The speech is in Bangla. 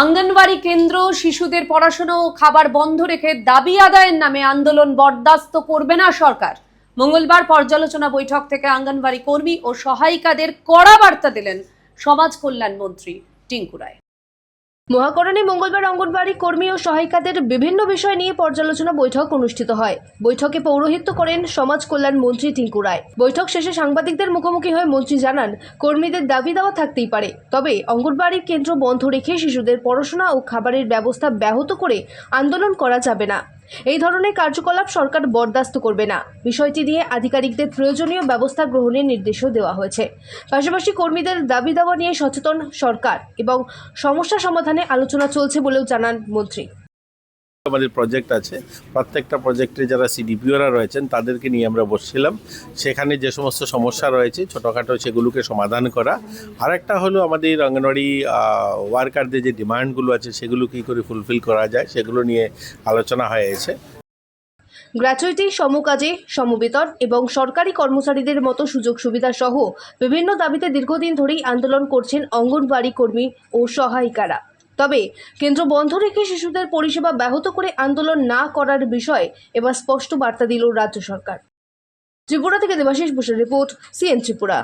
আঙ্গনওয়াড়ি কেন্দ্র শিশুদের পড়াশোনা ও খাবার বন্ধ রেখে দাবি আদায়ের নামে আন্দোলন বরদাস্ত করবে না সরকার। মঙ্গলবার পর্যালোচনা বৈঠক থেকে আঙ্গনওয়াড়ি কর্মী ও সহায়িকাদের কড়া বার্তা দিলেন সমাজ কল্যাণ মন্ত্রী টিঙ্কু রায়। মহাকরণে মঙ্গলবার অঙ্গনওয়াড়ি কর্মী ও সহায়িকাদের বিভিন্ন বিষয় নিয়ে পর্যালোচনা বৈঠক অনুষ্ঠিত হয়। বৈঠকে পৌরোহিত্য করেন সমাজ কল্যাণ মন্ত্রী টিঙ্কু রায়। বৈঠক শেষে সাংবাদিকদের মুখোমুখি হয়ে মন্ত্রী জানান, কর্মীদের দাবি দেওয়া থাকতেই পারে, তবে অঙ্গনওয়াড়ি কেন্দ্র বন্ধ রেখে শিশুদের পড়াশোনা ও খাবারের ব্যবস্থা ব্যাহত করে আন্দোলন করা যাবে না। এই ধরনের কার্যকলাপ সরকার বরদাস্ত করবে না। বিষয়টি নিয়ে আধিকারিকদের প্রয়োজনীয় ব্যবস্থা গ্রহণের নির্দেশও দেওয়া হয়েছে। পাশাপাশি কর্মীদের দাবি দেওয়া নিয়ে সচেতন সরকার এবং সমস্যা সমাধানে আলোচনা চলছে বলেও জানান মন্ত্রী। আমাদের প্রজেক্ট আছে, প্রত্যেকটা প্রজেক্টে যারা সিডিপিওরা রয়েছেন তাদেরকে নিয়ে আমরা বসছিলাম। সেখানে যে সমস্ত সমস্যা রয়েছে ছোটোখাটো সেগুলোকে সমাধান করা, আর একটা হলো আমাদের অঙ্গনওয়াড়ি ওয়ার্কারদের যে ডিমান্ডগুলো আছে সেগুলো কী করে ফুলফিল করা যায় সেগুলো নিয়ে আলোচনা হয়েছে। গ্র্যাচুইটি, সমকাজে সমবেতন এবং সরকারি কর্মচারীদের মতো সুযোগ সুবিধা সহ বিভিন্ন দাবিতে দীর্ঘদিন ধরেই আন্দোলন করছেন অঙ্গনওয়াড়ি কর্মী ও সহায়িকারা। তবে কেন্দ্র বন্ধ রেখে শিশুদের পরিষেবা ব্যাহত করে আন্দোলন না করার বিষয়ে এবার স্পষ্ট বার্তা দিল রাজ্য সরকার। ত্রিপুরা থেকে দেবাশিস বসুর রিপোর্ট, সিএন ত্রিপুরা।